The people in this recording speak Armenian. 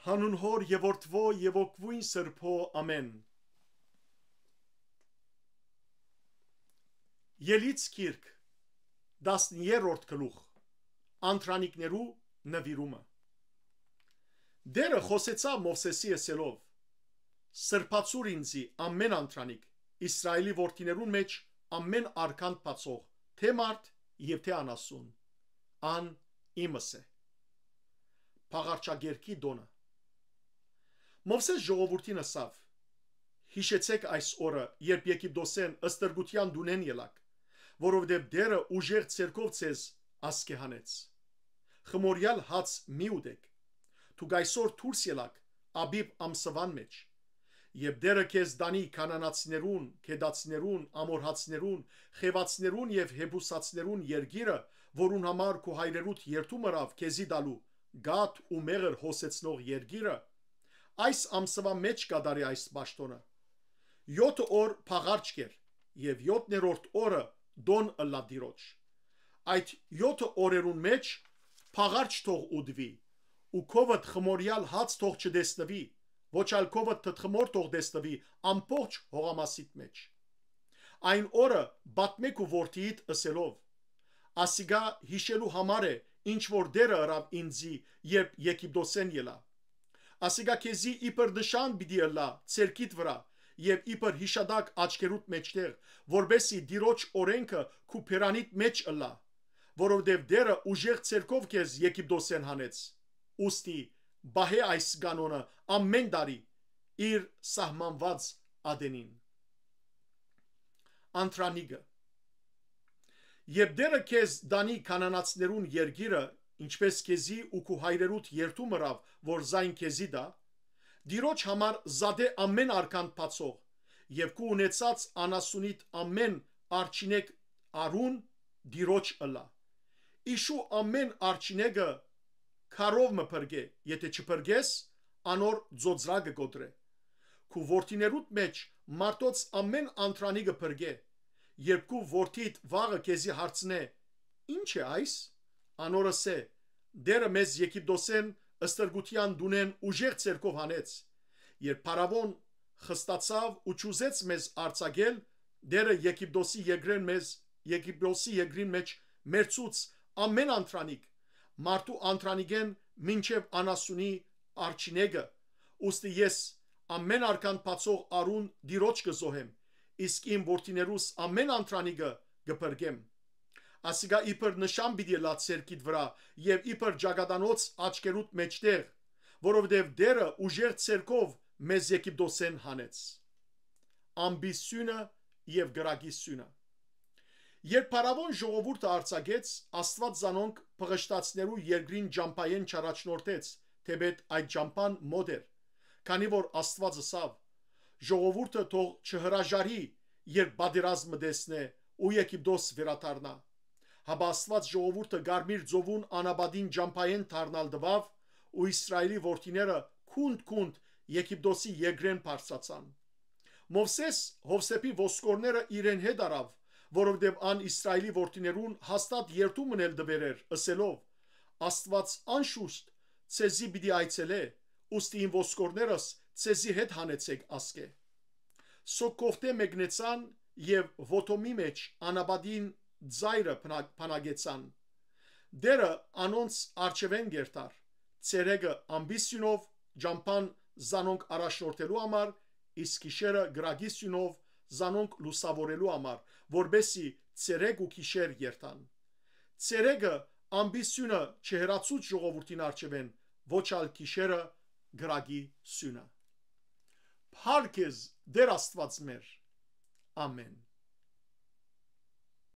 Հանուն Հոր եւ Որդվո եւ Օգվույն Սրբո ամեն։ Ելից գիրք 10-րդ գլուխ Անտրանիկներու նվիրումը։ Դերը խոսեցավ Մովսեսի ասելով. Սրբացուր ինձի ամեն անտրանիկ Իսրայելի որդիներուն մեջ ամեն արքանդ բացող թե մարդ եւ թե անասուն ան իմս է։ Փաղարչագերքի դոնը Մովսես ժողովրդին ասավ. Հիշեցեք այս օրը, երբ Եգիպտոսեն ըստրգության դունեն ելաք, որովհետև դերը ուժեղ ցերկով ցեզ ասկե հանեց։ Խմորյալ հաց մի ուտեք։ Դուք այսօր դուրս ելաք Աբիբ ամսվան մեջ, եւ դերը քեզ դանի կանանացիներուն, քեդացիներուն, ամորհացիներուն, խևացիներուն եւ հեբուսացիներուն երգիրը, որուն համար քո հայրերուդ երթում արավ քեզի դալու, գաթ ու մեղր հոսեցնող երգիրը, այս ամսվա մեջ կդարի այս պաշտոնը 7 օր փաղարջ կեր եւ 7-րդ օրը դոն ըլլադիրոջ այդ 7 օրերուն մեջ փաղարջ թող ուդվի ու քովդ խմորյալ հաց թող չդեսնվի ոչ այլ քովդ թթխմոր թող դեսնվի ամբողջ հողամասիտ մեջ այն օրը բատմեք ու որդիիդ ասելով ասիգա հիշելու համար է ինչ որ դերը արավ ինձի երբ Եգիպտոսեն ելա ասիգա քեզի իբր նշան պիտի ըլլա ցերքիդ վրա եւ իբր հիշադակ աչքերուդ մեջտեղ որբեսի դիրոջ օրենքը քու փերանիդ մեջ ըլլա որովհետեւ դերը ուժեղ ցերքով քեզ Եգիպտոսեն հանեց ուստի բահե այս կանոնը ամեն տարի իր սահմանված ադենին Անտրանիգը Եվ դերը քեզ դանի կանանացիներուն երգիրը ինչպես քեզի ու քու հայրերուդ երթում արավ որ զայն քեզի դա դիրոջ համար զադե ամեն արքան բացող եւ քու ունեցած անասունիտ ամեն արչինեկ արուն դիրոջ ըլա իշու ամեն արչինեգը քարով մը փրգե եթե չփրգես անոր ձոծրագը գոտրե քու որդիներուդ մեջ մարտոց ամեն անտրանիգը փրգե երբ քու որդիդ վաղը քեզի հարցնե ինչ է այս անորս է դերը մեզ Եգիպտոսեն ըստրգության դունեն ուժեղ ցերկով հանեց երբ փարավոն խստացավ ու ճուզեց մեզ արցագել դերը Եգիպտոսի եգրին մեջ մերցուց ամեն անտրանիկ մարդու անտրանիգեն մինչև անասունի արչինեգը ուստի ես ամեն արքան բացող արուն դիրոջ կզոհեմ իսկ իմ որդիներուս ամեն անտրանիգը կփրկեմ ասիգա իբր նշան պիտի լա ցերքիդ վրա եւ իբր ջագադանոց աչքերուդ մեջտեղ որովհետեւ դերը ուժեղ ցերկով մեզ Եգիպտոսեն հանեց ամբիսյունը եւ գրագիսյունը երբ փարավոն ժողովուրդը արձակեց աստված զանոնք փղշտացներու երկրին ջամփայեն չարաչնորտեց թեպետ այդ ջամփան մոտ էր քանի որ աստված ասավ ժողովուրդը թող չհրաժարի երբ բادرազմը դեսնե ու Եգիպտոս վերադառնա Հաբա աստված ժողովուրդը գարմիր ծովուն անաբադին ջամփայեն դառնալ դվավ ու Իսրայելի որդիները քունդ Եգիպտոսի եգրեն բարձրացան Մովսես Հովսեփի ոսկորները իրեն հետ արավ որովհետև ան Իսրայելի որդիներուն հաստատ երթում մնել դվերեր ասելով Աստված անշուշտ ցեզի պիտի այցելե ուստի իմ ոսկորներս ցեզի հետ հանեցեք ասկե Սոկովտե մեկնեցան եւ ոտոմի մեջ անաբադին Ձայրը փանագեցան դերը անոնց արչևեն գերտար ցերեգը ամբիսյունով ջամփան զանոնք առաջնորդելու համար իսկ գիշերը գրագիսյունով զանոնք լուսավորելու համար որբեսի ցերեգ ու գիշեր երթան ցերեգը ամբիսյունը չհերացուց ժողովրդին արչևեն ոչ ալ գիշերը գրագի սյունը Փառքեզ դեր Աստված մեր ամեն